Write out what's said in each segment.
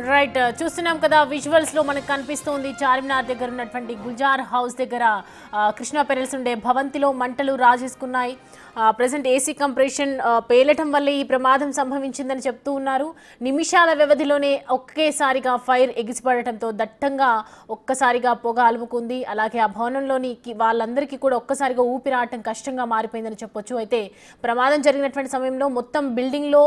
Right చూస్తున్నాం కదా visuals లో మనకు కనిపిస్తుంది చార్మినార్ దగ్గర ఉన్నటువంటి గుల్జార్ హౌస్ దగ్గర కృష్ణా పెరల్స్ ఉండే భవంతిలో మంటలు రాజేసుకున్నాయి. ప్రెసెంట్ ఏసీ కంప్రెషన్ పేలటం వల్ల ఈ ప్రమాదం సంభవించిందని చెప్తూ ఉన్నారు. నిమిషాల వ్యవధిలోనే ఒకేసారిగా ఫైర్ ఎగిసిపడటంతో దట్టంగా ఒక్కసారిగా పొగ అలుముకుంది. అలాగే ఆ భవనంలోని వాళ్ళందరికీ కూడా ఒక్కసారిగా ఊపిరాటం కష్టంగా మారిపోయిందని చెప్పొచ్చు. అయితే ప్రమాదం జరిగినటువంటి సమయంలో మొత్తం బిల్డింగ్లో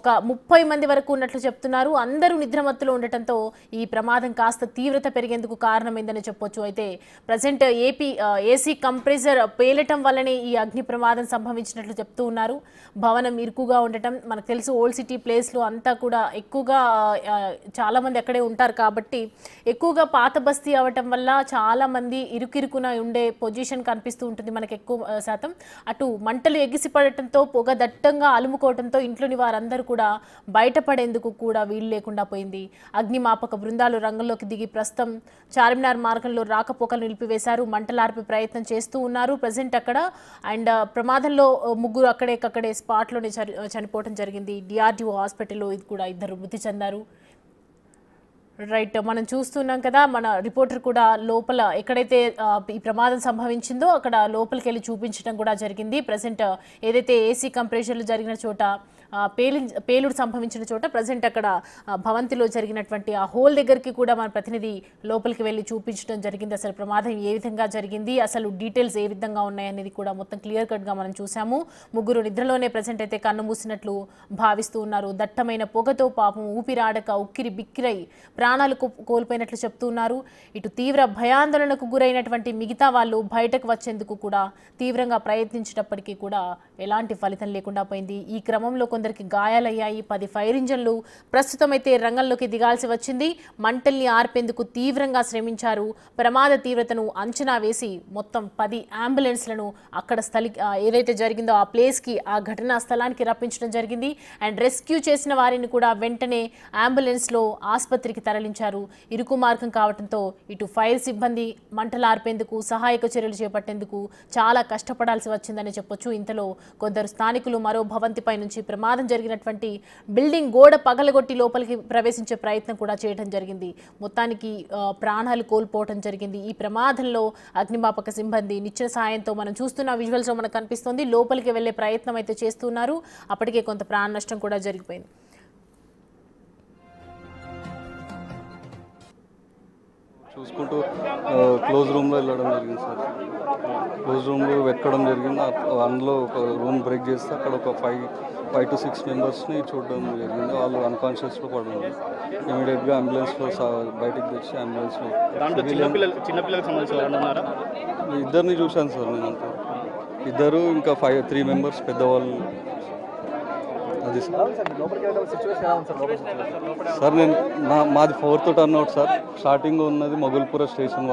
ఒక 30 మంది వరకు ఉన్నట్లు చెప్తున్నారు. అందరూ నిద్రమత్తులో ఉండటంతో ఈ ప్రమాదం కాస్త తీవ్రత పెరిగేందుకు కారణమైందని చెప్పొచ్చు. అయితే ప్రజెంట్ ఏసీ కంప్రెసర్ పేలటం వల్లనే ఈ అగ్ని ప్రమాదం సంభవించినట్లు చెప్తూ ఉన్నారు. భవనం ఇరుకుగా ఉండటం మనకు తెలుసు. ఓల్డ్ సిటీ ప్లేస్లో అంతా కూడా ఎక్కువగా చాలామంది అక్కడే ఉంటారు కాబట్టి ఎక్కువగా పాత బస్తీ అవటం వల్ల చాలామంది ఇరుకిరుకున ఉండే పొజిషన్ కనిపిస్తూ ఉంటుంది మనకు ఎక్కువ శాతం. అటు మంటలు ఎగిసిపడటంతో పొగ దట్టంగా అలుముకోవడంతో ఇంట్లోని వారందరూ కూడా బయటపడేందుకు కూడా వీలు లేకుండా పోయింది. అగ్నిమాపక బృందాలు రంగంలోకి దిగి ప్రస్తుతం చార్మినార్ మార్గంలో రాకపోకలు నిలిపివేశారు. మంటలార్పే ప్రయత్నం చేస్తూ ఉన్నారు ప్రజెంట్ అక్కడ. అండ్ ప్రమాదంలో ముగ్గురు అక్కడే స్పాట్లోనే చనిపోవడం జరిగింది. డిఆర్డీఓ హాస్పిటల్లో ఇది కూడా 2 మృతి చెందారు. రైట్ మనం చూస్తున్నాం కదా, మన రిపోర్టర్ కూడా లోపల ఎక్కడైతే ఈ ప్రమాదం సంభవించిందో అక్కడ లోపలికి వెళ్ళి చూపించడం కూడా జరిగింది. ప్రజెంట్ ఏదైతే ఏసీ కంప్రెషర్లు జరిగిన చోట పేలుడు సంభవించిన చోట ప్రజెంట్ అక్కడ భవంతిలో జరిగినటువంటి ఆ హోల్ దగ్గరికి కూడా మన ప్రతినిధి లోపలికి వెళ్ళి చూపించడం జరిగింది. అసలు ప్రమాదం ఏ విధంగా జరిగింది, అసలు డీటెయిల్స్ ఏ విధంగా ఉన్నాయనేది కూడా మొత్తం క్లియర్ కట్గా మనం చూసాము. ముగ్గురు నిద్రలోనే ప్రజెంట్ అయితే కన్ను మూసినట్లు భావిస్తూ ఉన్నారు. దట్టమైన పొగతో పాపం ఊపిరాడక ఉక్కిరి బిక్కిరై ప్రాణాలు కోల్పోయినట్లు చెప్తున్నారు. ఇటు తీవ్ర భయాందోళనకు గురైనటువంటి మిగతా వాళ్ళు బయటకు వచ్చేందుకు కూడా తీవ్రంగా ప్రయత్నించినప్పటికీ కూడా ఎలాంటి ఫలితం లేకుండా పోయింది. ఈ క్రమంలో కొందరికి గాయాలయ్యాయి. 10 ఫైర్ ఇంజన్లు ప్రస్తుతం అయితే రంగంలోకి దిగాల్సి వచ్చింది. మంటల్ని ఆర్పేందుకు తీవ్రంగా శ్రమించారు. ప్రమాద తీవ్రతను అంచనా వేసి మొత్తం 10 అంబులెన్స్లను అక్కడ ఏదైతే జరిగిందో ఆ ప్లేస్కి, ఆ ఘటనా స్థలానికి రప్పించడం జరిగింది. అండ్ రెస్క్యూ చేసిన వారిని కూడా వెంటనే అంబులెన్స్లో ఆసుపత్రికి తరలించారు. ఇరుకు మార్గం కావడంతో ఇటు ఫైర్ సిబ్బంది మంటలార్పేందుకు, సహాయక చర్యలు చేపట్టేందుకు చాలా కష్టపడాల్సి వచ్చిందని చెప్పొచ్చు. ఇంతలో కొందరు స్థానికులు మరో భవంతిపై నుంచి ప్రమాదం జరిగినటువంటి బిల్డింగ్ గోడ పగలగొట్టి లోపలికి ప్రవేశించే ప్రయత్నం కూడా చేయడం జరిగింది. మొత్తానికి ప్రాణాలు కోల్పోవడం జరిగింది. ఈ ప్రమాదంలో అగ్నిమాపక సిబ్బంది నిత్య సాయంతో మనం చూస్తున్న విజువల్స్లో మనకు కనిపిస్తోంది లోపలికి వెళ్లే ప్రయత్నం అయితే చేస్తున్నారు. అప్పటికే కొంత ప్రాణ నష్టం కూడా జరిగిపోయింది. చూసుకుంటూ క్లోజ్ రూమ్లో వెళ్ళడం జరిగింది సార్. క్లోజ్ రూమ్లో వెతకడం జరిగింది. అందులో ఒక రూమ్ బ్రేక్ చేస్తే అక్కడ ఒక 5 to 6 మెంబర్స్ని చూడడం జరిగింది. వాళ్ళు అన్కాన్షియస్లో పడుతుంది. ఇమీడియట్గా అంబులెన్స్లో బయటకు తెచ్చి అంబులెన్స్లో ఇద్దరిని చూశాను సార్. నేను అంతా ఇద్దరు ఇంకా 3 మెంబర్స్ పెద్దవాళ్ళు. అది సార్ నేను మాది 4th టర్న్అవుట్ సార్. స్టార్టింగ్ ఉన్నది మొగల్పుర స్టేషన్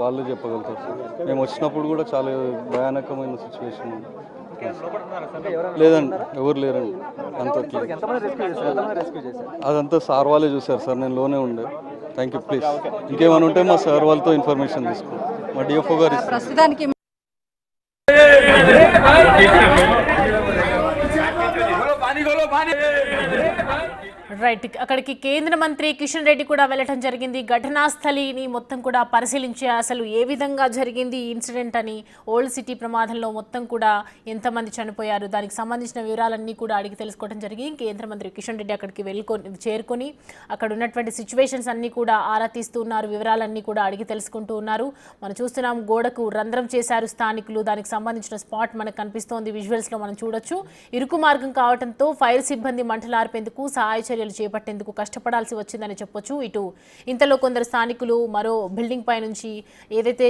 వాళ్ళు చెప్పగలుగుతారు సార్. మేము వచ్చినప్పుడు కూడా చాలా భయానకమైన సిచ్యువేషన్ ఉంది. లేదండి, ఎవరు లేరండి. అదంతా సార్ వాళ్ళే చూశారు సార్. నేను లోనే ఉండే. Thank you. ప్లీజ్ ఇంకేమైనా ఉంటే మా సార్ వాళ్ళతో ఇన్ఫర్మేషన్ తీసుకోండి. మా డిఎఫ్ఓ గారు ఇస్తారు. రైట్ అక్కడికి కేంద్ర మంత్రి కిషన్ రెడ్డి కూడా వెళ్ళటం జరిగింది. ఘటనా స్థలిని మొత్తం కూడా పరిశీలించి అసలు ఏ విధంగా జరిగింది ఈ ఇన్సిడెంట్ అని, ఓల్డ్ సిటీ ప్రమాదంలో మొత్తం కూడా ఎంతమంది చనిపోయారు, దానికి సంబంధించిన వివరాలన్నీ కూడా అడిగి తెలుసుకోవడం జరిగింది. కేంద్ర మంత్రి కిషన్ రెడ్డి అక్కడికి చేరుకొని అక్కడ ఉన్నటువంటి సిచ్యువేషన్స్ అన్నీ కూడా ఆరా తీస్తూ ఉన్నారు. వివరాలన్నీ కూడా అడిగి తెలుసుకుంటూ ఉన్నారు. మనం చూస్తున్నాం గోడకు రంధ్రం చేశారు స్థానికులు. దానికి సంబంధించిన స్పాట్ మనకు కనిపిస్తోంది విజువల్స్లో మనం చూడొచ్చు. ఇరుకు మార్గం కావడంతో ఫైర్ సిబ్బంది మంటలార్పేందుకు, సహాయ చర్యలు చేపట్టేందుకు కష్టపడాల్సి వచ్చిందని చెప్పొచ్చు. ఇటు ఇంతలో కొందరు స్థానికులు మరో బిల్డింగ్ పై నుంచి ఏదైతే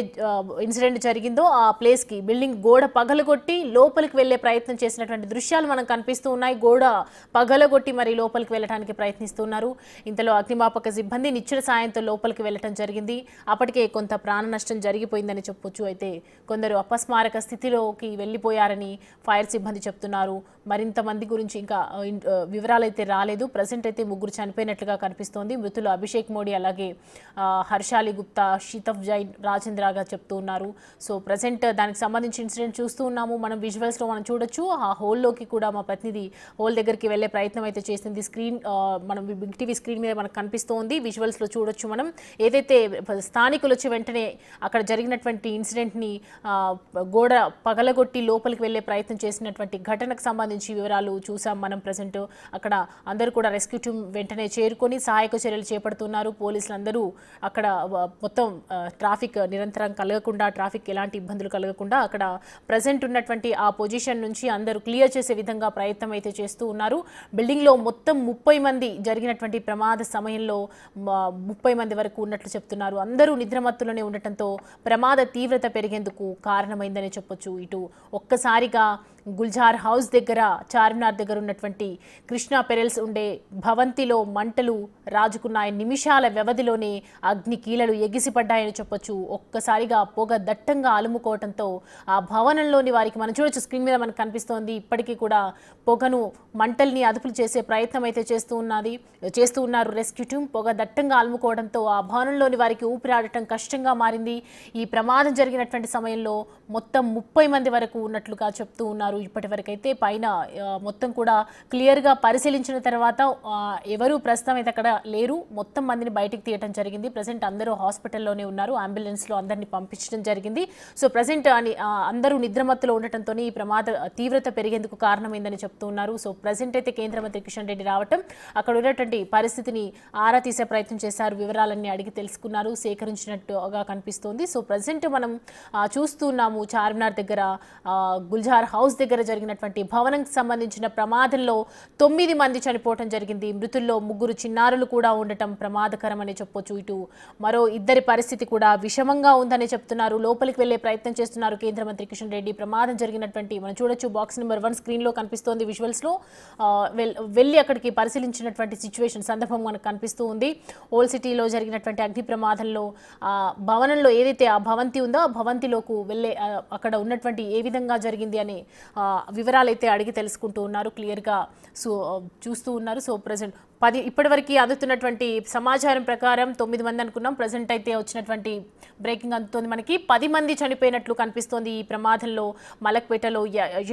ఇన్సిడెంట్ జరిగిందో ఆ ప్లేస్ కి బిల్డింగ్ గోడ పగలగొట్టి లోపలికి వెళ్లే ప్రయత్నం చేసినటువంటి దృశ్యాలు మనకు కనిపిస్తూ ఉన్నాయి. గోడ పగలగొట్టి మరి లోపలికి వెళ్ళడానికి ప్రయత్నిస్తున్నారు. ఇంతలో అగ్నిమాపక సిబ్బంది నిచ్చెన సాయంతో లోపలికి వెళ్ళటం జరిగింది. అప్పటికే కొంత ప్రాణ నష్టం జరిగిపోయిందని చెప్పొచ్చు. అయితే కొందరు అపస్మారక స్థితిలోకి వెళ్ళిపోయారని ఫైర్ సిబ్బంది చెప్తున్నారు. మరింత మంది గురించి ఇంకా వివరాలు అయితే రాలేదు. ప్రజెంట్ ప్రజెంట్ అయితే ముగ్గురు చనిపోయినట్లుగా కనిపిస్తోంది. మృతులు అభిషేక్ మోడీ అలాగే హర్షాలి గుప్తా, షితఫ్ జైన్, రాజేంద్రగా చెప్తూ ఉన్నారు. సో ప్రజెంట్ దానికి సంబంధించి ఇన్సిడెంట్ చూస్తూ ఉన్నాము. మనం విజువల్స్లో మనం చూడొచ్చు. ఆ హోల్లోకి కూడా మా ప్రతినిధి హోల్ దగ్గరికి వెళ్ళే ప్రయత్నం అయితే చేసింది. స్క్రీన్ మనం బిగ్ టీవీ స్క్రీన్ మీద మనకు కనిపిస్తోంది. విజువల్స్లో చూడొచ్చు మనం. ఏదైతే స్థానికులు వచ్చి వెంటనే అక్కడ జరిగినటువంటి ఇన్సిడెంట్ని గోడ పగలగొట్టి లోపలికి వెళ్ళే ప్రయత్నం చేసినటువంటి ఘటనకు సంబంధించి వివరాలు చూసాం మనం. ప్రజెంట్ అక్కడ అందరూ కూడా రెస్క్యూ టీమ్ వెంటనే చేరుకొని సహాయక చర్యలు చేపడుతున్నారు. పోలీసులు అందరూ అక్కడ మొత్తం ట్రాఫిక్ నిరంతరం కలగకుండా, ట్రాఫిక్ ఎలాంటి ఇబ్బందులు కలగకుండా అక్కడ ప్రజెంట్ ఉన్నటువంటి ఆ పొజిషన్ నుంచి అందరూ క్లియర్ చేసే విధంగా ప్రయత్నం అయితే చేస్తూ ఉన్నారు. బిల్డింగ్లో మొత్తం 30 మంది జరిగినటువంటి ప్రమాద సమయంలో 30 మంది వరకు ఉన్నట్లు చెప్తున్నారు. అందరూ నిద్రమత్తులోనే ఉండటంతో ప్రమాద తీవ్రత పెరిగేందుకు కారణమైందని చెప్పొచ్చు. ఇటు ఒక్కసారిగా గుల్జార్ హౌస్ దగ్గర, చార్మినార్ దగ్గర ఉన్నటువంటి కృష్ణా పెరెల్స్ ఉండే భవంతిలో మంటలు రాజుకున్నాయి. నిమిషాల వ్యవధిలోనే అగ్ని కీలలు ఎగిసిపడ్డాయని చెప్పొచ్చు. ఒక్కసారిగా పొగ దట్టంగా అలుముకోవడంతో ఆ భవనంలోని వారికి, మనం చూడొచ్చు స్క్రీన్ మీద మనకు కనిపిస్తోంది, ఇప్పటికీ కూడా పొగను మంటల్ని అదుపులు చేసే ప్రయత్నం అయితే చేస్తూ ఉన్నారు రెస్క్యూ టీమ్. పొగ దట్టంగా అలుముకోవడంతో ఆ భవనంలోని వారికి ఊపిరాడటం కష్టంగా మారింది. ఈ ప్రమాదం జరిగినటువంటి సమయంలో మొత్తం 30 మంది వరకు ఉన్నట్లుగా చెప్తూ ఉన్నారు. ఇప్పటి వరకు అయితే పైన మొత్తం కూడా క్లియర్గా పరిశీలించిన తర్వాత ఎవరు ప్రస్తుతం అయితే అక్కడ లేరు. మొత్తం మందిని బయటికి తీయడం జరిగింది. ప్రజెంట్ అందరూ హాస్పిటల్లోనే ఉన్నారు. అంబులెన్స్లో అందరినీ పంపించడం జరిగింది. సో ప్రజెంట్ అందరూ నిద్రమత్తులో ఉండటంతో ఈ ప్రమాద తీవ్రత పెరిగేందుకు కారణమైందని చెప్తూ ఉన్నారు. సో ప్రజెంట్ అయితే కేంద్ర మంత్రి కిషన్ రెడ్డి రావటం, అక్కడ ఉన్నటువంటి పరిస్థితిని ఆరా తీసే ప్రయత్నం చేశారు. వివరాలన్నీ అడిగి తెలుసుకున్నారు, సేకరించినట్టుగా కనిపిస్తోంది. సో ప్రజెంట్ మనం చూస్తున్నాము చార్మినార్ దగ్గర గుల్జార్ హౌస్ దగ్గర జరిగినటువంటి భవనంకి సంబంధించిన ప్రమాదంలో 9 మంది చనిపోవడం జరిగింది. మృతుల్లో 3 చిన్నారులు కూడా ఉండటం ప్రమాదకరమని చెప్పొచ్చు. ఇటు మరో 2 పరిస్థితి కూడా విషమంగా ఉందని చెప్తున్నారు. లోపలికి వెళ్లే ప్రయత్నం చేస్తున్నారు కేంద్ర మంత్రి కిషన్ రెడ్డి. ప్రమాదం జరిగినటువంటి మనం చూడొచ్చు, బాక్స్ నెంబర్ 1 స్క్రీన్లో కనిపిస్తోంది విజువల్స్లో. వెళ్ళి అక్కడికి పరిశీలించినటువంటి సిచ్యువేషన్ సందర్భం మనకు కనిపిస్తూ ఉంది. ఓల్డ్ సిటీలో జరిగినటువంటి అగ్ని ప్రమాదంలో భవనంలో ఏదైతే ఆ భవంతి ఉందో ఆ భవంతిలోకి వెళ్ళే అక్కడ ఉన్నటువంటి ఏ విధంగా జరిగింది అనే వివరాలు అయితే అడిగి తెలుసుకుంటూ ఉన్నారు. క్లియర్గా చూస్తూ ఉన్నారు. సో ప్రజెంట్ ఇప్పటివరకు అందుతున్నటువంటి సమాచారం ప్రకారం 9 మంది అనుకున్నాం. ప్రజెంట్ అయితే వచ్చినటువంటి బ్రేకింగ్ అందుతోంది మనకి 10 మంది చనిపోయినట్లు కనిపిస్తోంది. ఈ ప్రమాదంలో మలక్పేటలో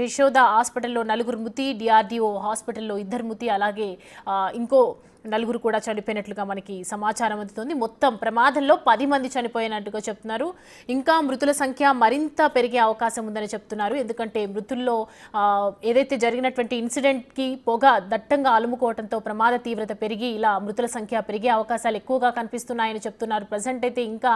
యశోద హాస్పిటల్లో 4 మృతి, డిఆర్డిఓ హాస్పిటల్లో 2 మృతి, అలాగే ఇంకో 4 కూడా చనిపోయినట్లుగా మనకి సమాచారం అందుతుంది. మొత్తం ప్రమాదంలో 10 మంది చనిపోయినట్టుగా చెప్తున్నారు. ఇంకా మృతుల సంఖ్య మరింత పెరిగే అవకాశం ఉందని చెప్తున్నారు. ఎందుకంటే మృతుల్లో ఏదైతే జరిగినటువంటి ఇన్సిడెంట్కి పొగ దట్టంగా అలుముకోవడంతో ప్రమాద తీవ్రత పెరిగి ఇలా మృతుల సంఖ్య పెరిగే అవకాశాలు ఎక్కువగా కనిపిస్తున్నాయని చెప్తున్నారు. ప్రజెంట్ అయితే ఇంకా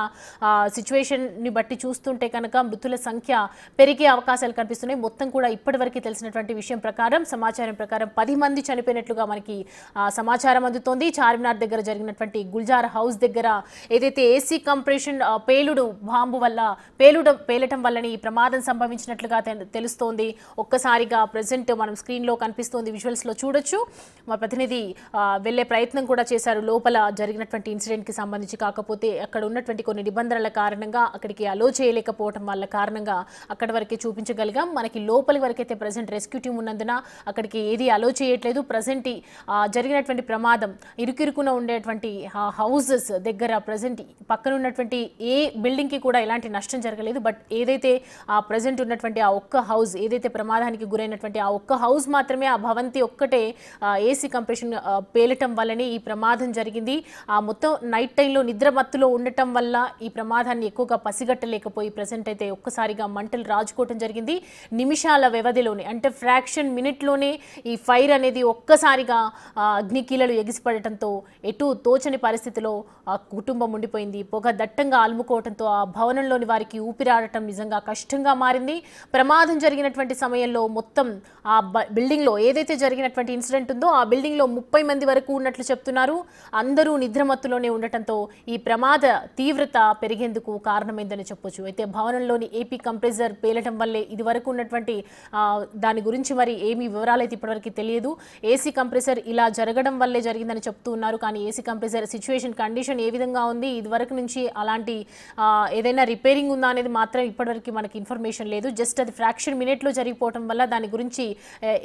సిచ్యువేషన్ని బట్టి చూస్తుంటే కనుక మృతుల సంఖ్య పెరిగే అవకాశాలు కనిపిస్తున్నాయి. మొత్తం కూడా ఇప్పటివరకు తెలిసినటువంటి విషయం ప్రకారం, సమాచారం ప్రకారం 10 మంది చనిపోయినట్లుగా మనకి సమాచారం అందుతుంది. చార్మినార్ దగ్గర జరిగినటువంటి గుల్జార్ హౌస్ దగ్గర ఏదైతే ఏసీ కంప్రెషన్ పేలటం వల్లని ఈ ప్రమాదం సంభవించినట్లుగా తెలుస్తోంది. ఒక్కసారిగా ప్రజెంట్ మనం స్క్రీన్లో కనిపిస్తోంది, విజువల్స్లో చూడొచ్చు. మా ప్రతినిధి వెళ్లే ప్రయత్నం కూడా చేశారు లోపల జరిగినటువంటి ఇన్సిడెంట్కి సంబంధించి. కాకపోతే అక్కడ ఉన్నటువంటి కొన్ని నిబంధనల కారణంగా అక్కడికి అలో చేయలేకపోవడం వల్ల కారణంగా అక్కడి వరకే చూపించగలిగాం. మనకి లోపలి వరకైతే ప్రజెంట్ రెస్క్యూ టీమ్ ఉన్నందున అక్కడికి ఏది అలో చేయట్లేదు. ప్రజెంట్ జరిగినటువంటి ప్రమాదం ఇరుకిరుకున ఉండేటువంటి హౌసెస్ దగ్గర ప్రజెంట్ పక్కన ఉన్నటువంటి ఏ బిల్డింగ్కి కూడా ఎలాంటి నష్టం జరగలేదు. బట్ ఏదైతే ప్రజెంట్ ఉన్నటువంటి ఆ ఒక్క హౌస్, ఏదైతే ప్రమాదానికి గురైనటువంటి ఆ ఒక్క హౌస్ మాత్రమే, ఆ భవంతి ఒక్కటే ఏసీ కంప్రెషన్ పేలటం వల్లనే ఈ ప్రమాదం జరిగింది. ఆ మొత్తం నైట్ టైంలో నిద్ర మత్తులో ఉండటం వల్ల ఈ ప్రమాదాన్ని ఎక్కువగా పసిగట్టలేకపోయి ప్రజెంట్ అయితే ఒక్కసారిగా మంటలు రాజుకోవటం జరిగింది. నిమిషాల వ్యవధిలోనే, అంటే ఫ్రాక్షన్ మినిట్లోనే ఈ ఫైర్ అనేది ఒక్కసారిగా అగ్నికీలలు ఎగిసిపడటంతో ఎటు తోచని పరిస్థితిలో ఆ కుటుంబం ఉండిపోయింది. పొగ దట్టంగా అలుముకోవడంతో ఆ భవనంలోని వారికి ఊపిరాడటం నిజంగా కష్టంగా మారింది. ప్రమాదం జరిగినటువంటి సమయంలో మొత్తం ఆ బిల్డింగ్లో ఏదైతే జరిగినటువంటి ఇన్సిడెంట్ ఉందో ఆ బిల్డింగ్లో 30 మంది వరకు ఉన్నట్లు చెప్తున్నారు. అందరూ నిద్రమత్తులోనే ఉండటంతో ఈ ప్రమాద తీవ్రత పెరిగేందుకు కారణమైందని చెప్పొచ్చు. అయితే భవనంలోని ఏపీ కంప్రెసర్ పేలటం వల్లే ఇది వరకు ఉన్నటువంటి దాని గురించి మరి ఏమీ వివరాలు అయితే ఇప్పటివరకు తెలియదు. ఏసీ కంప్రెసర్ ఇలా జరగడం వల్లే జరిగిందని చెప్తూ ఉన్నారు. కానీ ఏసీ కంప్రెసర్ సిచ్యువేషన్ కండిషన్ ఏ విధంగా ఉంది, ఇదివరకు నుంచి అలాంటి ఏదైనా రిపేరింగ్ ఉందా అనేది మాత్రం ఇప్పటివరకు మనకి ఇన్ఫర్మేషన్ లేదు. జస్ట్ అది ఫ్రాక్షన్ మినిట్లో జరిగిపోవడం వల్ల దాని గురించి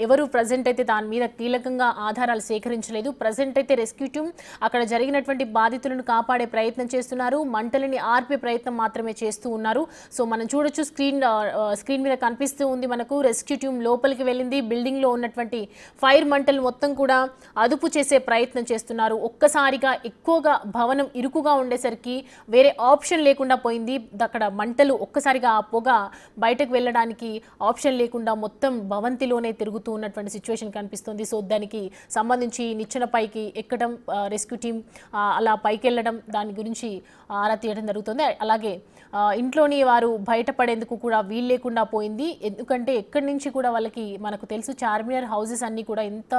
ఎవరు ప్రజెంట్ అయితే దాని మీద కీలకంగా ఆధారాలు సేకరించలేదు. ప్రజెంట్ అయితే రెస్క్యూ టీమ్ అక్కడ జరిగినటువంటి బాధితులను కాపాడే ప్రయత్నం చేస్తున్నారు. మంటలని ఆర్పే ప్రయత్నం మాత్రమే చేస్తూ ఉన్నారు. సో మనం చూడొచ్చు స్క్రీన్ మీద కనిపిస్తూ ఉంది మనకు. రెస్క్యూ టీమ్ లోపలికి వెళ్ళింది. బిల్డింగ్ లో ఉన్నటువంటి ఫైర్ మంటలు మొత్తం కూడా అదుపు చేసే ప్రయత్నం చేస్తున్నారు. ఒక్కసారిగా ఎక్కువగా భవనం ఇరుకుగా ఉండేసరికి వేరే ఆప్షన్ లేకుండా పోయింది. అక్కడ మంటలు ఒక్కసారిగా ఆ పొగ బయటకు వెళ్ళడానికి ఆప్షన్ లేకుండా మొత్తం భవంతిలోనే తిరుగుతూ ఉన్నటువంటి సిచ్యువేషన్ కనిపిస్తుంది. సో దానికి సంబంధించి నిచ్చెన పైకి ఎక్కడం, రెస్క్యూ టీమ్ అలా పైకి వెళ్ళడం, దాని గురించి ఆరా తీయడం జరుగుతుంది. అలాగే ఇంట్లోని వారు బయటపడేందుకు కూడా వీలు లేకుండా పోయింది. ఎందుకంటే ఎక్కడి నుంచి కూడా వాళ్ళకి మనకు తెలుసు చార్మినార్ హౌసెస్ అన్నీ కూడా ఎంత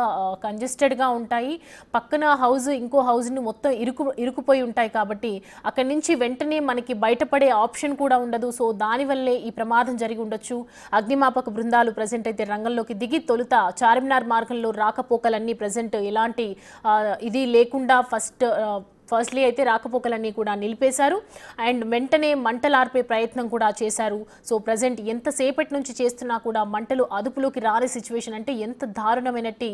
కంజెస్టెడ్గా ఉంటాయి. పక్కన హౌస్ ఇంకో హౌస్ని మొత్తం ఇరుకుపోయి ఉంటాయి. కాబట్టి అక్కడి నుంచి వెంటనే మనకి బయటపడే ఆప్షన్ కూడా ఉండదు. సో దానివల్లే ఈ ప్రమాదం జరిగి ఉండొచ్చు. అగ్నిమాపక బృందాలు ప్రజెంట్ అయితే రంగంలోకి దిగి తొలుత చార్మినార్ మార్గంలో రాకపోకలన్నీ ప్రజెంట్ ఎలాంటి ఇది లేకుండా ఫస్ట్లీ అయితే రాకపోకలన్నీ కూడా నిలిపేశారు. అండ్ వెంటనే మంటలార్పే ప్రయత్నం కూడా చేశారు. సో ప్రజెంట్ ఎంతసేపటి నుంచి చేస్తున్నా కూడా మంటలు అదుపులోకి రాని సిచ్యువేషన్, అంటే ఎంత దారుణమైనట్టి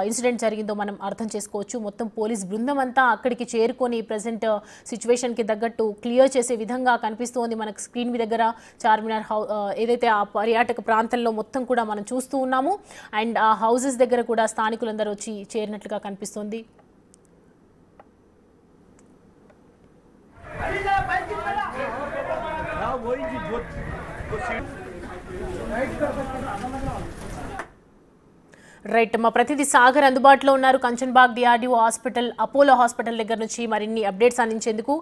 ఇన్సిడెంట్ జరిగిందో మనం అర్థం చేసుకోవచ్చు. మొత్తం పోలీస్ బృందం అంతా అక్కడికి చేరుకొని ప్రజెంట్ సిచ్యువేషన్కి తగ్గట్టు క్లియర్ చేసే విధంగా కనిపిస్తోంది మనకు స్క్రీన్ మీ దగ్గర. చార్మినార్ ఏదైతే ఆ పర్యాటక ప్రాంతంలో మొత్తం కూడా మనం చూస్తూ ఉన్నాము. అండ్ ఆ హౌసెస్ దగ్గర కూడా స్థానికులందరూ వచ్చి చేరినట్లుగా కనిపిస్తోంది. రైట్, మా ప్రతినిధి సాగర్ అందుబాటులో ఉన్నారు. Kanchanbagh DRDO hospital, Apollo hospital దగ్గర నుంచి మరిన్ని అప్డేట్స్ అందించేందుకు.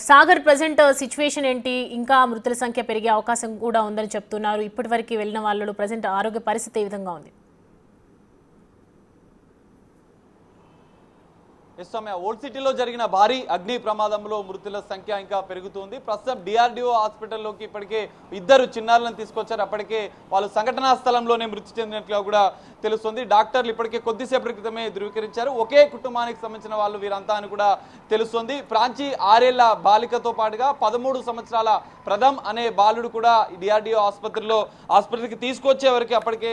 సాగర్, ప్రజెంట్ సిచ్యువేషన్ ఏంటి? ఇంకా మృతుల సంఖ్య పెరిగే అవకాశం కూడా ఉందని చెప్తున్నారు. ఇప్పటివరకు వెళ్ళిన వాళ్ళలో ప్రజెంట్ ఆరోగ్య పరిస్థితి ఏ విధంగా ఉంది? ఓల్డ్ సిటీలో జరిగిన భారీ అగ్ని ప్రమాదంలో మృతుల సంఖ్య ఇంకా పెరుగుతుంది. ప్రస్తుతం డిఆర్డీఓ హాస్పిటల్లోకి ఇప్పటికే 2 చిన్నారులను తీసుకొచ్చారు. అప్పటికే వాళ్ళు సంఘటనా స్థలంలోనే మృతి చెందినట్లుగా కూడా తెలుస్తుంది. డాక్టర్లు ఇప్పటికే కొద్దిసేపటి క్రితమే ధృవీకరించారు. ఒకే కుటుంబానికి సంబంధించిన వాళ్ళు వీరంతా అని కూడా తెలుస్తుంది. ప్రాంచి 6 ఏళ్ల బాలికతో పాటుగా 13 సంవత్సరాల ప్రథమ్ అనే బాలుడు కూడా డిఆర్డీఓ హాస్పిటల్కి తీసుకొచ్చే వరకు అప్పటికే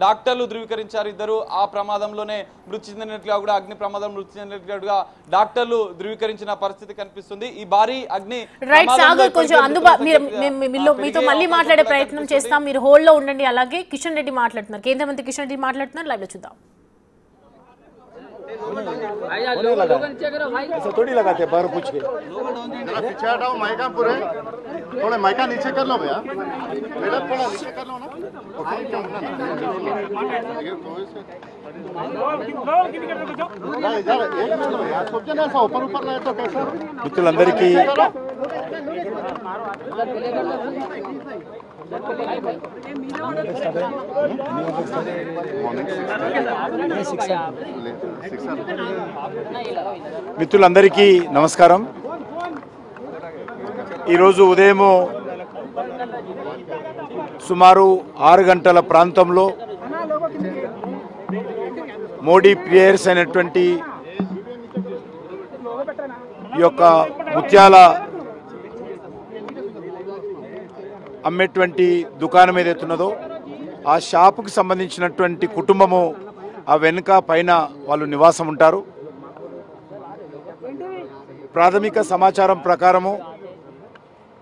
డాక్టర్లు ధృవీకరించారు. ఇద్దరు ఆ ప్రమాదంలోనే మృతి చెందినట్లుగా కూడా, అగ్ని ప్రమాదం మృతి చెందినట్లుగా డాక్టర్లు ధృవీకరించిన పరిస్థితి కనిపిస్తుంది. ఈ భారీ అగ్ని మీతో మళ్ళీ మాట్లాడే ప్రయత్నం చేస్తాం. మీరు హోల్డ్ లో ఉండండి. అలాగే కిషన్ రెడ్డి మాట్లాడుతున్నారు, కేంద్ర మంత్రి కిషన్ రెడ్డి మాట్లాడుతున్నారు. లైవ్ లో చూద్దాం. ऐसा थोड़ी लगाते बाहर पूछ के पीछे हटाओ, माइका पूरे थोड़ा माइका नीचे कर लो भैया, थोड़ा नीचे कर लो ना, మిత్రులందరికీ మిత్రులందరికీ నమస్కారం. ఈరోజు ఉదయం సుమారు 6 గంటల ప్రాంతంలో మోడీ ప్రేయర్స్ అనేటువంటి ఈ యొక్క ముత్యాల అమ్మేటువంటి దుకాణం ఏదైతున్నదో ఆ షాపుకు సంబంధించినటువంటి కుటుంబము ఆ వెనుక పైన వాళ్ళు నివాసం ఉంటారు. ప్రాథమిక సమాచారం ప్రకారము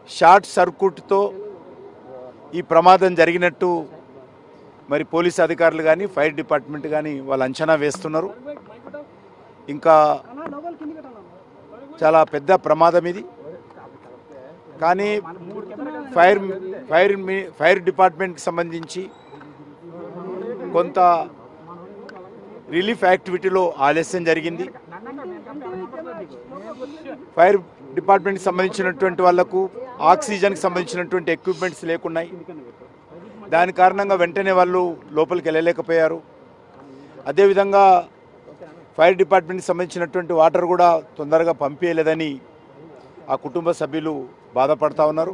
షార్ట్ సర్క్యూట్తో ఈ ప్రమాదం జరిగినట్టు మరి పోలీస్ అధికారులు కానీ ఫైర్ డిపార్ట్మెంట్ కానీ వాళ్ళు అంచనా వేస్తున్నారు. ఇంకా చాలా పెద్ద ప్రమాదం ఇది. కానీ ఫైర్ డిపార్ట్మెంట్కి సంబంధించి కొంత రిలీఫ్ యాక్టివిటీలో ఆలస్యం జరిగింది. ఫైర్ డిపార్ట్మెంట్కి సంబంధించినటువంటి వాళ్లకు ఆక్సిజన్కి సంబంధించినటువంటి ఎక్విప్మెంట్స్ లేకున్నాయి. దాని కారణంగా వెంటనే వాళ్ళు లోపలికి వెళ్ళలేకపోయారు. అదేవిధంగా ఫైర్ డిపార్ట్మెంట్కి సంబంధించినటువంటి వాటర్ కూడా తొందరగా పంపించలేదని ఆ కుటుంబ సభ్యులు బాధపడతా ఉన్నారు.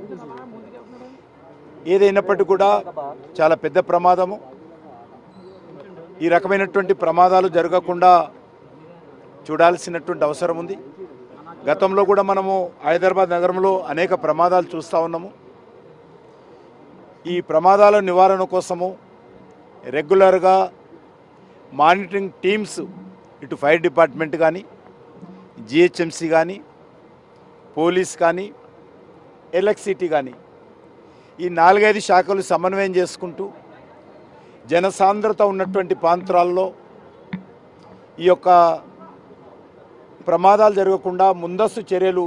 ఏదైనప్పటికీ కూడా చాలా పెద్ద ప్రమాదము. ఈ రకమైనటువంటి ప్రమాదాలు జరగకుండా చూడాల్సినటువంటి అవసరం ఉంది. గతంలో కూడా మనము హైదరాబాద్ నగరంలో అనేక ప్రమాదాలు చూస్తూ ఉన్నాము. ఈ ప్రమాదాల నివారణ కోసము రెగ్యులర్గా మానిటరింగ్ టీమ్స్ ఇటు ఫైర్ డిపార్ట్మెంట్ కానీ, జిహెచ్ఎంసీ కానీ, పోలీస్ కానీ, ఎలక్ట్రిసిటీ కానీ, ఈ 4-5 శాఖలు సమన్వయం చేసుకుంటూ జనసాంద్రత ఉన్నటువంటి ప్రాంతాల్లో ఈ యొక్క ప్రమాదాలు జరగకుండా ముందస్తు చర్యలు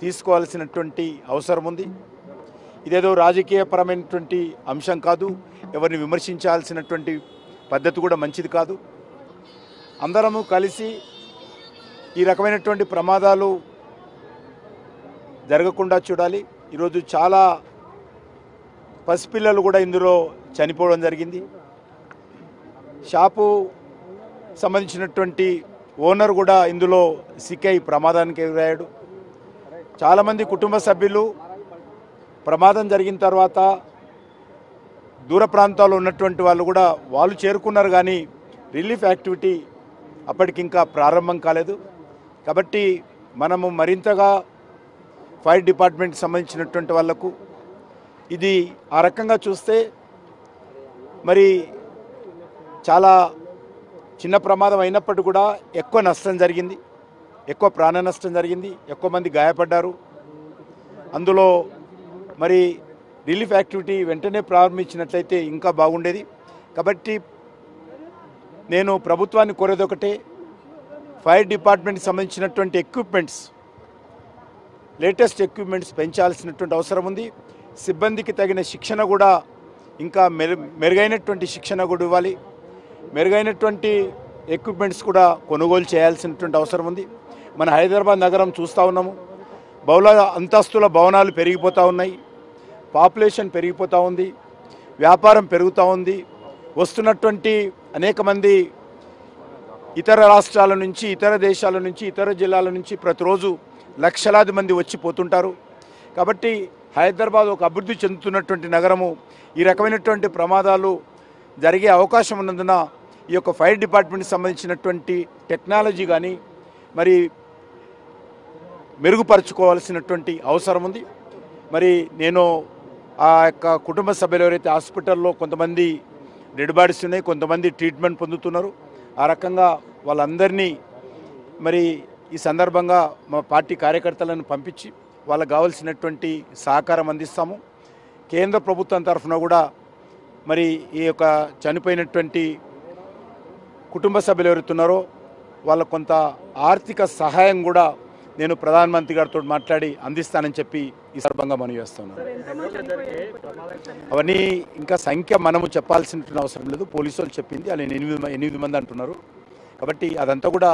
తీసుకోవాల్సినటువంటి అవసరం ఉంది. ఇదేదో రాజకీయపరమైనటువంటి అంశం కాదు, ఎవరిని విమర్శించాల్సినటువంటి పద్ధతి కూడా మంచిది కాదు. అందరము కలిసి ఈ రకమైనటువంటి ప్రమాదాలు జరగకుండా చూడాలి. ఈరోజు చాలా పసిపిల్లలు కూడా ఇందులో చనిపోవడం జరిగింది. షాపు సంబంధించినటువంటి ఓనర్ కూడా ఇందులో సిక్కై ప్రమాదానికి ఎదురయ్యాడు. చాలామంది కుటుంబ సభ్యులు ప్రమాదం జరిగిన తర్వాత దూర ప్రాంతాల్లో ఉన్నటువంటి వాళ్ళు చేరుకున్నారు, కానీ రిలీఫ్ యాక్టివిటీ అప్పటికింకా ప్రారంభం కాలేదు. కాబట్టి మనము మరింతగా ఫైర్ డిపార్ట్మెంట్కి సంబంధించినటువంటి వాళ్లకు ఇది ఆ రకంగా చూస్తే మరి చాలా చిన్న ప్రమాదం అయినప్పటికీ కూడా ఎక్కువ నష్టం జరిగింది, ఎక్కువ ప్రాణ నష్టం జరిగింది, ఎక్కువ మంది గాయపడ్డారు. అందులో మరి రిలీఫ్ యాక్టివిటీ వెంటనే ప్రారంభించినట్లయితే ఇంకా బాగుండేది. కాబట్టి నేను ప్రభుత్వాన్ని కోరేది ఒకటే, ఫైర్ డిపార్ట్మెంట్కి సంబంధించినటువంటి ఎక్విప్మెంట్స్, లేటెస్ట్ ఎక్విప్మెంట్స్ పెంచాల్సినటువంటి అవసరం ఉంది. సిబ్బందికి తగిన శిక్షణ కూడా ఇంకా మెరుగైనటువంటి శిక్షణ కూడా ఇవ్వాలి. మెరుగైనటువంటి ఎక్విప్మెంట్స్ కూడా కొనుగోలు చేయాల్సినటువంటి అవసరం ఉంది. మన హైదరాబాద్ నగరం చూస్తూ ఉన్నాము, బహుళ అంతస్తుల భవనాలు పెరిగిపోతూ ఉన్నాయి, పాపులేషన్ పెరిగిపోతూ ఉంది, వ్యాపారం పెరుగుతూ ఉంది. వస్తున్నటువంటి అనేక మంది ఇతర రాష్ట్రాల నుంచి, ఇతర దేశాల నుంచి, ఇతర జిల్లాల నుంచి ప్రతిరోజు లక్షలాది మంది వచ్చి పోతుంటారు. కాబట్టి హైదరాబాద్ ఒక అభివృద్ధి చెందుతున్నటువంటి నగరము. ఈ రకమైనటువంటి ప్రమాదాలు జరిగే అవకాశం ఉన్నందున ఈ యొక్క ఫైర్ డిపార్ట్మెంట్కి సంబంధించినటువంటి టెక్నాలజీ కానీ మరి మెరుగుపరుచుకోవాల్సినటువంటి అవసరం ఉంది. మరి నేను ఆ యొక్క కుటుంబ సభ్యులు ఎవరైతే హాస్పిటల్లో కొంతమంది డెడ్ బాడీస్ ఉన్నాయి, కొంతమంది ట్రీట్మెంట్ పొందుతున్నారు, ఆ రకంగా వాళ్ళందరినీ మరి ఈ సందర్భంగా మా పార్టీ కార్యకర్తలను పంపించి వాళ్ళకు కావాల్సినటువంటి సహకారం అందిస్తాము. కేంద్ర ప్రభుత్వం తరఫున కూడా మరి ఈ యొక్క చనిపోయినటువంటి కుటుంబ సభ్యులు ఎవరుతున్నారో వాళ్ళకు కొంత ఆర్థిక సహాయం కూడా నేను ప్రధానమంత్రి గారితో మాట్లాడి అందిస్తానని చెప్పి ఈ సందర్భంగా మనవి చేస్తున్నాను. అవన్నీ ఇంకా సంఖ్య మనము చెప్పాల్సిన అవసరం లేదు, పోలీసు వాళ్ళు చెప్పింది వాళ్ళు 8 మంది అంటున్నారు. కాబట్టి అదంతా కూడా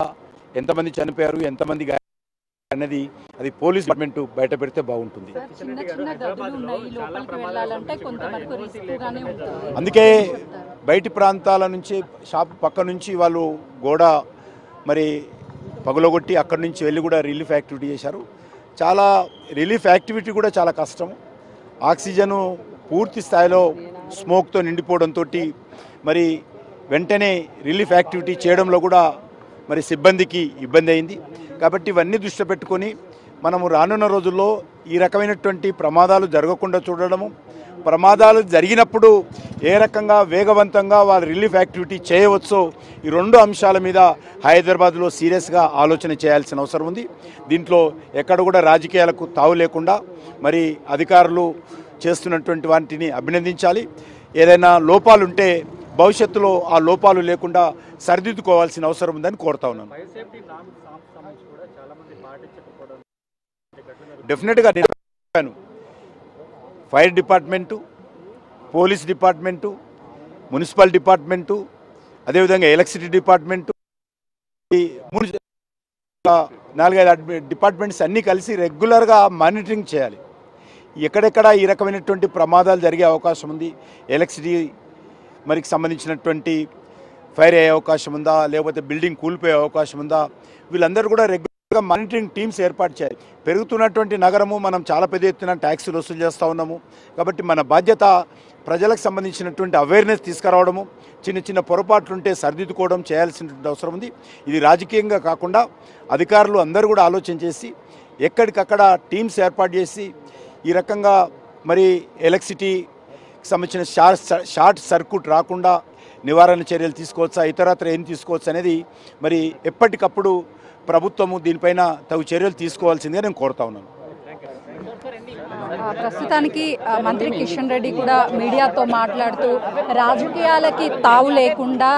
ఎంతమంది చనిపోయారు, ఎంతమంది అనేది అది పోలీస్ డిపార్ట్మెంట్ బయట పెడితే బాగుంటుంది. అందుకే బయటి ప్రాంతాల నుంచి, షాప్ పక్క నుంచి వాళ్ళు గోడ మరి పగులగొట్టి అక్కడి నుంచి వెళ్ళి కూడా రిలీఫ్ యాక్టివిటీ చేశారు. చాలా రిలీఫ్ యాక్టివిటీ కూడా చాలా కష్టం. ఆక్సిజను పూర్తి స్థాయిలో స్మోక్తో నిండిపోవడంతో మరి వెంటనే రిలీఫ్ యాక్టివిటీ చేయడంలో కూడా మరి సిబ్బందికి ఇబ్బంది అయింది. కాబట్టి ఇవన్నీ దృష్టి పెట్టుకొని మనము రానున్న రోజుల్లో ఈ రకమైనటువంటి ప్రమాదాలు జరగకుండా చూడడము, ప్రమాదాలు జరిగినప్పుడు ఏ రకంగా వేగవంతంగా వాళ్ళు రిలీఫ్ యాక్టివిటీ చేయవచ్చో ఈ 2 అంశాల మీద హైదరాబాద్లో సీరియస్గా ఆలోచన చేయాల్సిన అవసరం ఉంది. దీంట్లో ఎక్కడ కూడా రాజకీయాలకు తావు లేకుండా మరి అధికారులు చేస్తున్నటువంటి వాటిని అభినందించాలి. ఏదైనా లోపాలుంటే భవిష్యత్తులో ఆ లోపాలు లేకుండా సరిదిద్దుకోవాల్సిన అవసరం ఉందని కోరుతా ఉన్నాను. డెఫినెట్గా నేను చెప్పాను, fire department, police department, municipal department, అదేవిధంగా ఎలక్ట్రిసిటీ డిపార్ట్మెంటు, 4-5 డిపార్ట్మెంట్స్ అన్నీ కలిసి రెగ్యులర్గా మానిటరింగ్ చేయాలి. ఎక్కడెక్కడ ఈ రకమైనటువంటి ప్రమాదాలు జరిగే అవకాశం ఉంది, ఎలక్ట్రిసిటీ మరికి సంబంధించినటువంటి ఫైర్ అయ్యే అవకాశం ఉందా, లేకపోతే బిల్డింగ్ కూలిపోయే అవకాశం ఉందా, వీళ్ళందరూ కూడా రెగ్యులర్గా మానిటరింగ్ టీమ్స్ ఏర్పాటు చేయాలి. పెరుగుతున్నటువంటి నగరము, మనం చాలా పెద్ద ఎత్తున ట్యాక్సులు వసూలు చేస్తూ ఉన్నాము. కాబట్టి మన బాధ్యత ప్రజలకు సంబంధించినటువంటి అవేర్నెస్ తీసుకురావడము, చిన్న చిన్న పొరపాట్లుంటే సరిదిద్దుకోవడం చేయాల్సినటువంటి అవసరం ఉంది. ఇది రాజకీయంగా కాకుండా అధికారులు అందరూ కూడా ఆలోచన చేసి ఎక్కడికక్కడ టీమ్స్ ఏర్పాటు చేసి ఈ రకంగా మరి ఎలక్ట్రిసిటీకి సంబంధించిన షార్ట్ సర్క్యూట్ రాకుండా, నివారణ చర్యలు తీసుకోవచ్చా, ఇతరత్ర ఏం తీసుకోవచ్చు అనేది మరి ఎప్పటికప్పుడు ప్రభుత్వము దీనిపైన తగు చర్యలు తీసుకోవాల్సిందిగా నేను కోరుతా ఉన్నాను. ప్రస్తుతానికి మంత్రి కిషన్ రెడ్డి కూడా మీడియాతో మాట్లాడుతూ రాజకీయాలకి తావు లేకుండా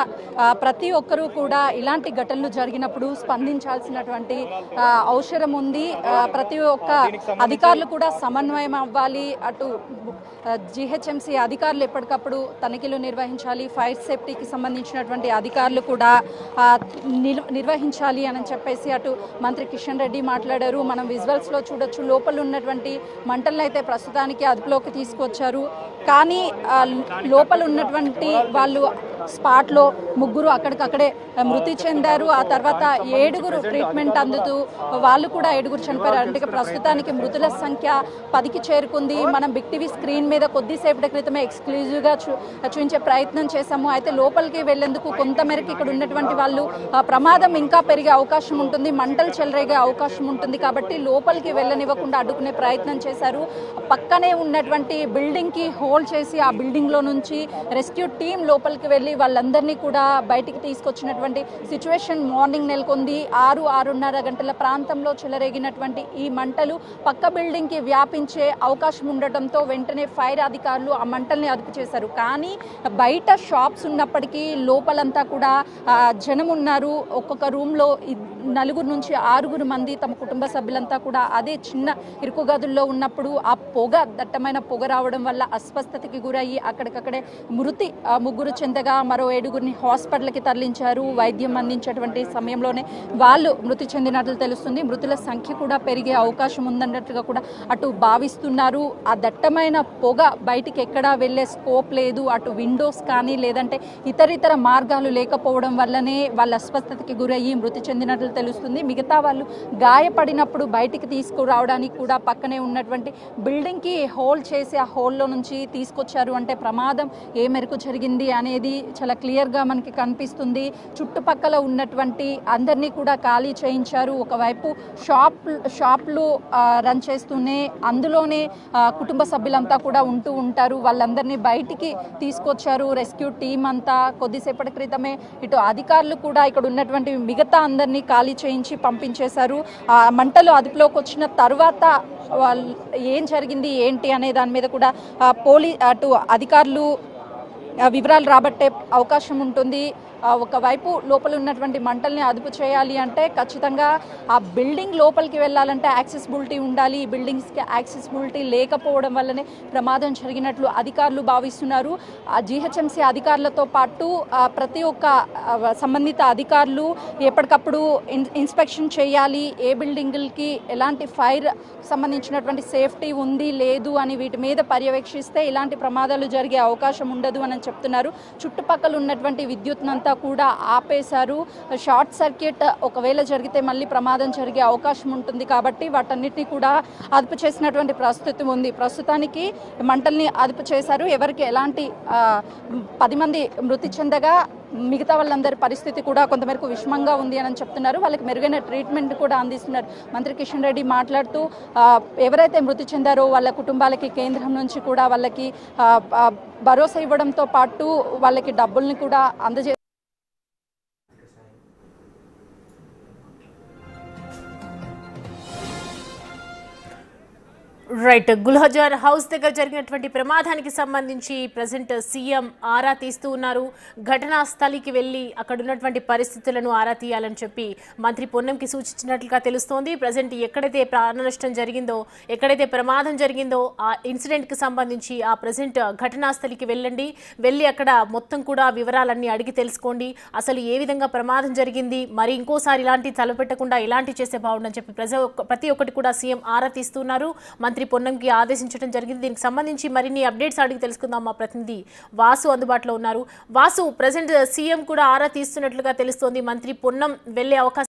ప్రతి ఒక్కరూ కూడా ఇలాంటి ఘటనలు జరిగినప్పుడు స్పందించాల్సినటువంటి అవసరం ఉంది. ప్రతి ఒక్క అధికారులు కూడా సమన్వయం అవ్వాలి. అటు జిహెచ్ఎంసీ అధికారులు ఎప్పటికప్పుడు తనిఖీలు నిర్వహించాలి, ఫైర్ సేఫ్టీకి సంబంధించినటువంటి అధికారులు కూడా నిర్వహించాలి అని చెప్పేసి అటు మంత్రి కిషన్ రెడ్డి మాట్లాడారు. మనం విజువల్స్లో చూడొచ్చు, లోపల ఉన్నటువంటి మంటలను అయితే ప్రస్తుతానికి అదుపులోకి తీసుకొచ్చారు. కానీ లోపల ఉన్నటువంటి వాళ్ళు స్పాట్లో 3 అక్కడికక్కడే మృతి చెందారు. ఆ తర్వాత 7 ట్రీట్మెంట్ అందుతూ వాళ్ళు కూడా 7 చనిపోయారు. అంటే ప్రస్తుతానికి మృతుల సంఖ్య 10కి చేరుకుంది. మనం బిగ్ టీవీ స్క్రీన్ మీద కొద్దిసేపటి క్రితమే ఎక్స్క్లూజివ్గా చూపించే ప్రయత్నం చేశాము. అయితే లోపలికి వెళ్లేందుకు కొంతమేరకు ఇక్కడ ఉన్నటువంటి వాళ్ళు ప్రమాదం ఇంకా పెరిగే అవకాశం ఉంటుంది, మంటలు చెలరేగే అవకాశం ఉంటుంది కాబట్టి లోపలికి వెళ్ళనివ్వకుండా అడ్డుకునే ప్రయత్నం చేశారు. పక్కనే ఉన్నటువంటి బిల్డింగ్కి హోల్డ్ చేసి ఆ బిల్డింగ్లో నుంచి రెస్క్యూ టీం లోపలికి వెళ్ళి వాళ్ళందరినీ కూడా బయటికి తీసుకొచ్చినటువంటి సిచ్యువేషన్ మార్నింగ్ నెలకొంది. 6-6:30 గంటల ప్రాంతంలో చెలరేగినటువంటి ఈ మంటలు పక్క బిల్డింగ్కి వ్యాపించే అవకాశం ఉండటంతో వెంటనే ఫైర్ అధికారులు ఆ మంటల్ని అదుపు చేశారు. కానీ బయట షాప్స్ ఉన్నప్పటికీ లోపలంతా కూడా జనం ఉన్నారు. ఒక్కొక్క రూమ్లో 4 నుంచి 6 మంది తమ కుటుంబ సభ్యులంతా కూడా అదే చిన్న ఇరుకు గదుల్లో ఉన్నప్పుడు ఆ దట్టమైన పొగ రావడం వల్ల అస్వస్థతకి గురయ్యి అక్కడికక్కడే మృతి 3 చెందగా మరో 7గురిని హాస్పిటల్కి తరలించారు. వైద్యం అందించేటువంటి సమయంలోనే వాళ్ళు మృతి చెందినట్లు తెలుస్తుంది. మృతుల సంఖ్య కూడా పెరిగే అవకాశం ఉందన్నట్టుగా కూడా అటు భావిస్తున్నారు. ఆ దట్టమైన పొగ బయటికి ఎక్కడా వెళ్లే స్కోప్ లేదు. అటు విండోస్ కానీ లేదంటే ఇతర మార్గాలు లేకపోవడం వల్లనే వాళ్ళ అస్వస్థతకి గురయ్యి మృతి చెందినట్లు తెలుస్తుంది. మిగతా వాళ్ళు గాయపడినప్పుడు బయటికి తీసుకురావడానికి కూడా పక్కనే ఉన్నటువంటి బిల్డింగ్కి హోల్డ్ చేసి ఆ హోల్లో నుంచి తీసుకొచ్చారు. అంటే ప్రమాదం ఏ మేరకు జరిగింది అనేది చాలా క్లియర్గా మనకి కనిపిస్తుంది. చుట్టుపక్కల ఉన్నటువంటి అందరినీ కూడా ఖాళీ చేయించారు. ఒకవైపు షాప్లు రన్ చేస్తూనే అందులోనే కుటుంబ సభ్యులంతా కూడా ఉంటూ ఉంటారు. వాళ్ళందరినీ బయటికి తీసుకొచ్చారు రెస్క్యూ టీం అంతా. కొద్దిసేపటి క్రితమే ఇటు అధికారులు కూడా ఇక్కడ ఉన్నటువంటి మిగతా అందరినీ ఖాళీ చేయించి పంపించేశారు. మంటలు అదుపులోకి వచ్చిన తర్వాత ఏం జరిగింది ఏంటి అనే దాని మీద కూడా అటు అధికారులు వివరాలు రాబట్టే అవకాశం ఉంటుంది. ఒకవైపు లోపల ఉన్నటువంటి మంటల్ని అదుపు చేయాలి అంటే ఖచ్చితంగా ఆ బిల్డింగ్ లోపలికి వెళ్ళాలంటే యాక్సెసిబిలిటీ ఉండాలి. ఈ బిల్డింగ్స్కి యాక్సెసిబిలిటీ లేకపోవడం వల్లనే ప్రమాదం జరిగినట్లు అధికారులు భావిస్తున్నారు. ఆ జిహెచ్ఎంసీ అధికారులతో పాటు ప్రతి ఒక్క సంబంధిత అధికారులు ఎప్పటికప్పుడు ఇన్స్పెక్షన్ చేయాలి. ఏ బిల్డింగులకి ఎలాంటి ఫైర్ సంబంధించినటువంటి సేఫ్టీ ఉంది లేదు అని వీటి మీద పర్యవేక్షిస్తే ఇలాంటి ప్రమాదాలు జరిగే అవకాశం ఉండదు అని చెప్తున్నారు. చుట్టుపక్కల ఉన్నటువంటి విద్యుత్నంతా కూడా ఆపేశారు. షార్ట్ సర్క్యూట్ ఒకవేళ జరిగితే మళ్ళీ ప్రమాదం జరిగే అవకాశం ఉంటుంది కాబట్టి వాటన్నిటిని కూడా అదుపు చేసినటువంటి పరిస్థితి ఉంది. ప్రస్తుతానికి మంటల్ని అదుపు చేశారు. ఎవరికి ఎలాంటి 10 మంది మృతి చెందగా మిగతా వాళ్ళందరి పరిస్థితి కూడా కొంతమేరకు విషమంగా ఉంది అని చెప్తున్నారు. వాళ్ళకి మెరుగైన ట్రీట్మెంట్ కూడా అందిస్తున్నారు. మంత్రి కిషన్ రెడ్డి మాట్లాడుతూ ఎవరైతే మృతి చెందారో వాళ్ళ కుటుంబాలకి కేంద్రం నుంచి కూడా వాళ్ళకి భరోసా ఇవ్వడంతో పాటు వాళ్ళకి డబ్బుల్ని కూడా అందజే రైట్, గుల్హజార్ హౌస్ దగ్గర జరిగినటువంటి ప్రమాదానికి సంబంధించి ప్రజెంట్ సీఎం ఆరా తీస్తూ ఉన్నారు. ఘటనా స్థలికి వెళ్ళి అక్కడ ఉన్నటువంటి పరిస్థితులను ఆరా తీయాలని చెప్పి మంత్రి పొన్నంకి సూచించినట్లుగా తెలుస్తోంది. ప్రజెంట్ ఎక్కడైతే ప్రాణ నష్టం జరిగిందో, ఎక్కడైతే ప్రమాదం జరిగిందో ఆ ఇన్సిడెంట్కి సంబంధించి ఆ ప్రజెంట్ ఘటనా స్థలికి వెళ్ళి అక్కడ మొత్తం కూడా వివరాలన్నీ అడిగి తెలుసుకోండి. అసలు ఏ విధంగా ప్రమాదం జరిగింది, మరి ఇంకోసారి ఇలాంటి తలపెట్టకుండా ఎలాంటి చేసే బాగుండని చెప్పి ప్రతి ఒక్కటి కూడా సీఎం ఆరా తీస్తున్నారు. మంత్రి పొన్నంకి ఆదేశించడం జరిగింది. దీనికి సంబంధించి మరిన్ని అప్డేట్స్ అడిగి తెలుసుకుందాం. మా ప్రతినిధి వాసు అందుబాటులో ఉన్నారు. వాసు, ప్రజెంట్ సీఎం కూడా ఆరా తీస్తున్నట్లుగా తెలుస్తోంది. మంత్రి పొన్నం వెళ్లే అవకాశం